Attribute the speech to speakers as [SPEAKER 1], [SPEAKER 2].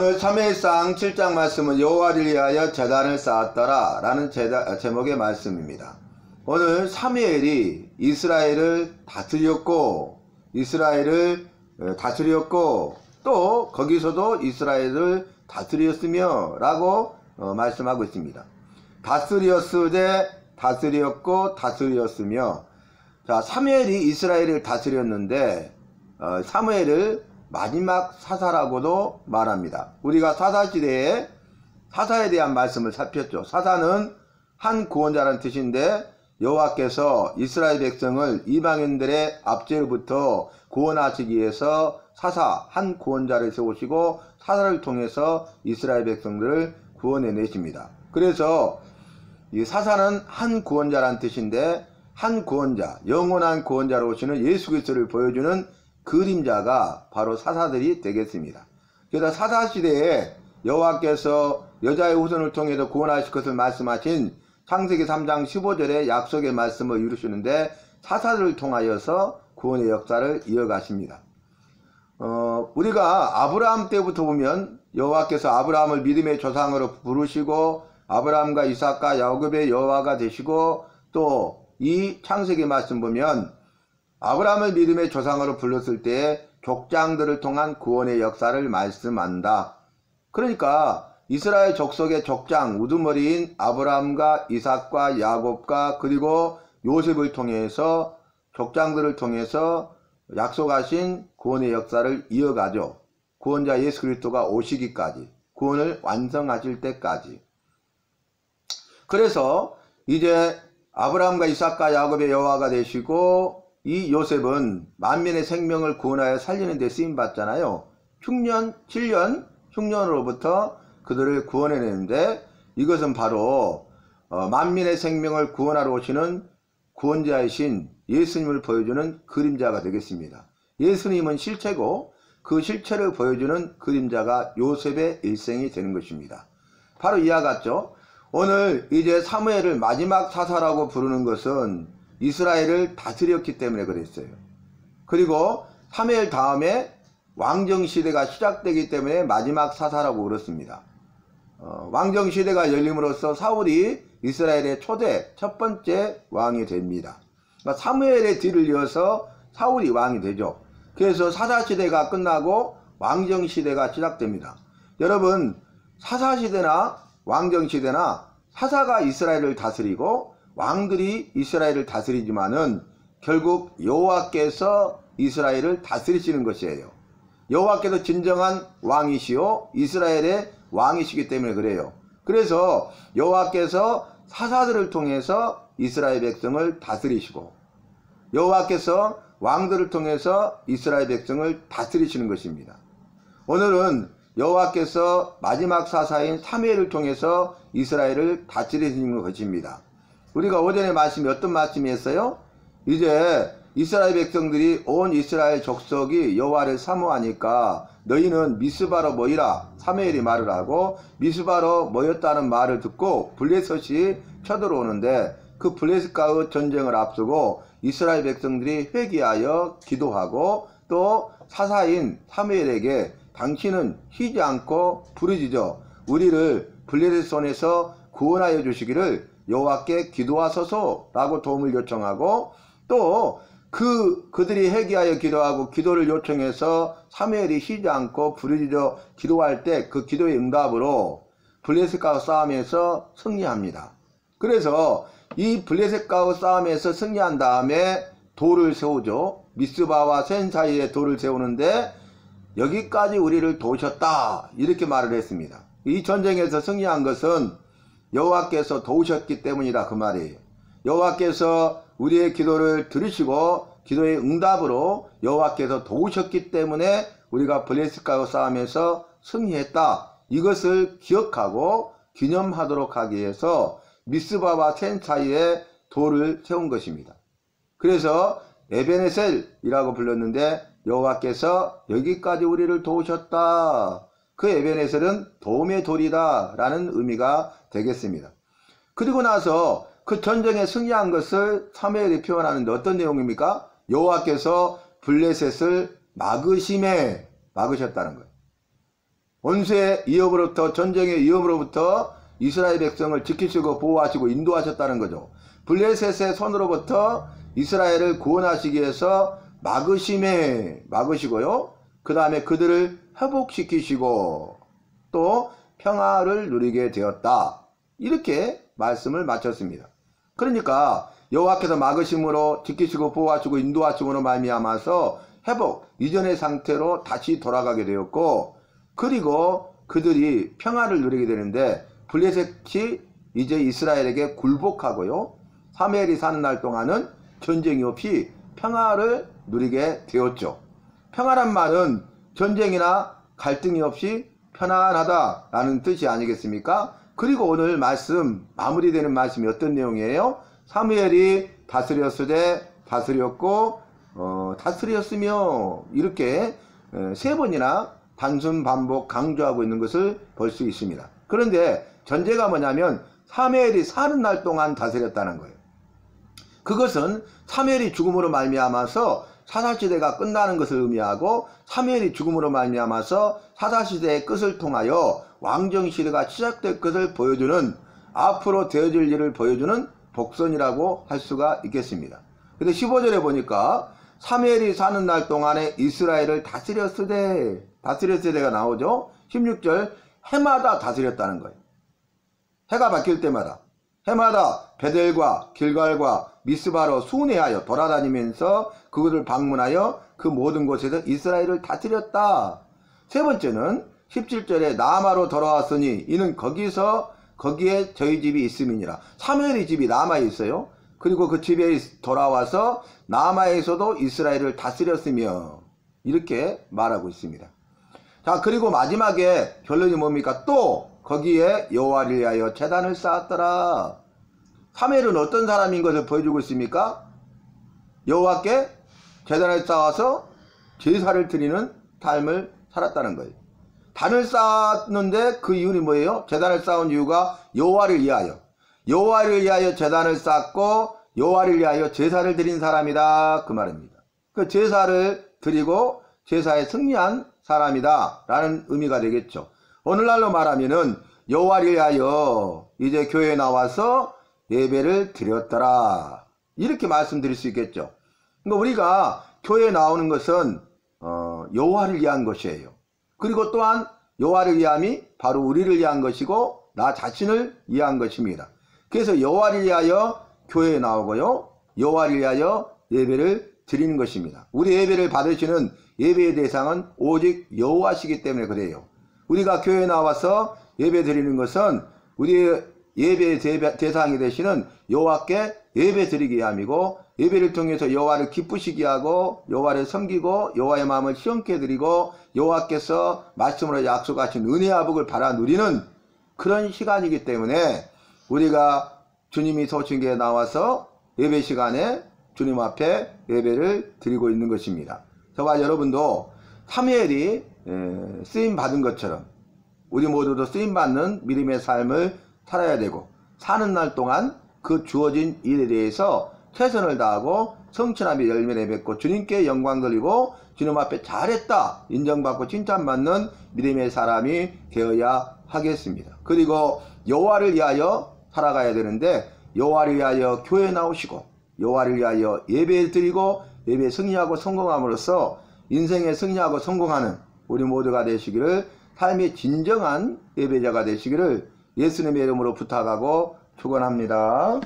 [SPEAKER 1] 오늘 사무엘상 7장 말씀은 여호와를 위하여 제단을 쌓았더라 라는 제목의 말씀입니다. 오늘 사무엘이 이스라엘을 다스렸고 또 거기서도 이스라엘을 다스렸으며 라고 말씀하고 있습니다. 다스렸으며. 자, 사무엘이 이스라엘을 다스렸는데 사무엘을 마지막 사사라고도 말합니다. 우리가 사사시대에 사사에 대한 말씀을 살폈죠. 사사는 한 구원자라는 뜻인데 여호와께서 이스라엘 백성을 이방인들의 압제로부터 구원하시기 위해서 사사 한 구원자를 세우시고 사사를 통해서 이스라엘 백성들을 구원해 내십니다. 그래서 이 사사는 한 구원자라는 뜻인데 한 구원자, 영원한 구원자로 오시는 예수 그리스도를 보여주는 그림자가 바로 사사들이 되겠습니다. 그래서 사사시대에 여호와께서 여자의 후손을 통해서 구원하실 것을 말씀하신 창세기 3장 15절의 약속의 말씀을 이루시는데 사사들을 통하여서 구원의 역사를 이어가십니다. 우리가 아브라함 때부터 보면 여호와께서 아브라함을 믿음의 조상으로 부르시고 아브라함과 이삭과 야곱의 여호와가 되시고 또 이 창세기 말씀 보면 아브라함을 믿음의 조상으로 불렀을 때 족장들을 통한 구원의 역사를 말씀한다. 그러니까 이스라엘 족속의 족장, 우두머리인 아브라함과 이삭과 야곱과 그리고 요셉을 통해서 족장들을 통해서 약속하신 구원의 역사를 이어가죠. 구원자 예수 그리스도가 오시기까지, 구원을 완성하실 때까지. 그래서 이제 아브라함과 이삭과 야곱의 여호와가 되시고 이 요셉은 만민의 생명을 구원하여 살리는 데 쓰임받잖아요. 7년 흉년으로부터 그들을 구원해내는데 이것은 바로 만민의 생명을 구원하러 오시는 구원자이신 예수님을 보여주는 그림자가 되겠습니다. 예수님은 실체고 그 실체를 보여주는 그림자가 요셉의 일생이 되는 것입니다. 바로 이와 같죠. 오늘 이제 사무엘을 마지막 사사라고 부르는 것은 이스라엘을 다스렸기 때문에 그랬어요. 그리고 사무엘 다음에 왕정시대가 시작되기 때문에 마지막 사사라고 그렇습니다. 왕정시대가 열림으로써 사울이 이스라엘의 첫 번째 왕이 됩니다. 그러니까 사무엘의 뒤를 이어서 사울이 왕이 되죠. 그래서 사사시대가 끝나고 왕정시대가 시작됩니다. 여러분, 사사시대나 왕정시대나 사사가 이스라엘을 다스리고 왕들이 이스라엘을 다스리지만은 결국 여호와께서 이스라엘을 다스리시는 것이에요. 여호와께서 진정한 왕이시요 이스라엘의 왕이시기 때문에 그래요. 그래서 여호와께서 사사들을 통해서 이스라엘 백성을 다스리시고 여호와께서 왕들을 통해서 이스라엘 백성을 다스리시는 것입니다. 오늘은 여호와께서 마지막 사사인 사무엘을 통해서 이스라엘을 다스리시는 것입니다. 우리가 오전에 말씀이 어떤 말씀이었어요? 이제 이스라엘 백성들이 온 이스라엘 족속이 여호와를 사모하니까 너희는 미스바로 모이라 사무엘이 말을 하고 미스바로 모였다는 말을 듣고 블레셋이 쳐들어오는데 그 블레셋과의 전쟁을 앞두고 이스라엘 백성들이 회개하여 기도하고 또 사사인 사무엘에게 당신은 쉬지 않고 부르짖어 우리를 블레셋 손에서 구원하여 주시기를 여호와께 기도하소서라고 도움을 요청하고 또 그들이 회개하여 기도하고 기도를 요청해서 사무엘이 쉬지 않고 부르짖어 기도할 때 그 기도의 응답으로 블레셋과 싸움에서 승리합니다. 그래서 이 블레셋과 싸움에서 승리한 다음에 돌을 세우죠. 미스바와 센 사이에 돌을 세우는데 여기까지 우리를 도우셨다 이렇게 말을 했습니다. 이 전쟁에서 승리한 것은 여호와께서 도우셨기 때문이다 그 말이에요. 여호와께서 우리의 기도를 들으시고 기도의 응답으로 여호와께서 도우셨기 때문에 우리가 블레셋과 싸움에서 승리했다. 이것을 기억하고 기념하도록 하기 위해서 미스바와 센 사이에 돌을 세운 것입니다. 그래서 에베네셀이라고 불렀는데 여호와께서 여기까지 우리를 도우셨다. 그 에베네셀은 도움의 돌이다 라는 의미가 되겠습니다. 그리고 나서 그 전쟁에 승리한 것을 사무엘이 표현하는데 어떤 내용입니까? 여호와께서 블레셋을 막으심에 막으셨다는 거예요. 원수의 위협으로부터, 전쟁의 위협으로부터 이스라엘 백성을 지키시고 보호하시고 인도하셨다는 거죠. 블레셋의 손으로부터 이스라엘을 구원하시기 위해서 막으시고요. 그 다음에 그들을 회복시키시고 또 평화를 누리게 되었다. 이렇게 말씀을 마쳤습니다. 그러니까 여호와께서 막으심으로 지키시고 보호하시고 인도하심으로 말미암아서 회복, 이전의 상태로 다시 돌아가게 되었고, 그리고 그들이 평화를 누리게 되는데 블레셋이 이제 이스라엘에게 굴복하고요. 사무엘이 사는 날 동안은 전쟁이 없이 평화를 누리게 되었죠. 평화란 말은 전쟁이나 갈등이 없이 편안하다라는 뜻이 아니겠습니까? 그리고 오늘 말씀, 마무리되는 말씀이 어떤 내용이에요? 사무엘이 다스렸으며 이렇게 세 번이나 단순 반복 강조하고 있는 것을 볼 수 있습니다. 그런데 전제가 뭐냐면 사무엘이 사는 날 동안 다스렸다는 거예요. 그것은 사무엘이 죽음으로 말미암아서 사사시대가 끝나는 것을 의미하고, 사무엘이 죽음으로 말미암아서 사사시대의 끝을 통하여 왕정시대가 시작될 것을 보여주는, 앞으로 되어질 일을 보여주는 복선이라고 할 수가 있겠습니다. 근데 15절에 보니까 사무엘이 사는 날 동안에 이스라엘을 다스렸으되가 나오죠. 16절, 해마다 다스렸다는 거예요. 해가 바뀔 때마다, 해마다 베델과 길갈과 미스바로 순회하여 돌아다니면서 그것을 방문하여 그 모든 곳에서 이스라엘을 다스렸다. 세 번째는 17절에 나마로 돌아왔으니 이는 거기에 저희 집이 있음이니라. 사무엘의 집이 나마에 있어요. 그리고 그 집에 돌아와서 나마에서도 이스라엘을 다스렸으며, 이렇게 말하고 있습니다. 자, 그리고 마지막에 결론이 뭡니까? 또 거기에 여호와를 위하여 제단을 쌓았더라. 사무엘은 어떤 사람인 것을 보여주고 있습니까? 여호와께 제단을 쌓아서 제사를 드리는 삶을 살았다는 거예요. 단을 쌓았는데 그 이유는 뭐예요? 제단을 쌓은 이유가 여호와를 위하여 제단을 쌓고 여호와를 위하여 제사를 드린 사람이다, 그 말입니다. 그 제사를 드리고 제사에 승리한 사람이다 라는 의미가 되겠죠. 오늘날로 말하면은 여호와를 위하여 이제 교회에 나와서 예배를 드렸더라, 이렇게 말씀드릴 수 있겠죠. 그러니까 우리가 교회에 나오는 것은 여호와를 위한 것이에요. 그리고 또한 여호와를 위함이 바로 우리를 위한 것이고 나 자신을 위한 것입니다. 그래서 여호와를 위하여 교회에 나오고요, 여호와를 위하여 예배를 드리는 것입니다. 우리 예배를 받으시는 예배의 대상은 오직 여호와시기 때문에 그래요. 우리가 교회에 나와서 예배 드리는 것은 우리의 예배의 대상이 되시는 여호와께 예배 드리기 위함이고, 예배를 통해서 여호와를 기쁘시게 하고 여호와를 섬기고 여호와의 마음을 시원케 드리고 여호와께서 말씀으로 약속하신 은혜와 복을 받아 누리는 그런 시간이기 때문에 우리가 주님이 소신계에 나와서 예배 시간에 주님 앞에 예배를 드리고 있는 것입니다. 저와 여러분도 사무엘이 쓰임받은 것처럼 우리 모두도 쓰임받는 믿음의 삶을 살아야 되고, 사는 날 동안 그 주어진 일에 대해서 최선을 다하고 성취함의 열매를 맺고 주님께 영광 돌리고 주님 앞에 잘했다 인정받고 칭찬받는 믿음의 사람이 되어야 하겠습니다. 그리고 여호와를 위하여 살아가야 되는데, 여호와를 위하여 교회에 나오시고 여호와를 위하여 예배 드리고 예배에 승리하고 성공함으로써 인생에 승리하고 성공하는 우리 모두가 되시기를, 삶의 진정한 예배자가 되시기를 예수님의 이름으로 부탁하고 축원합니다.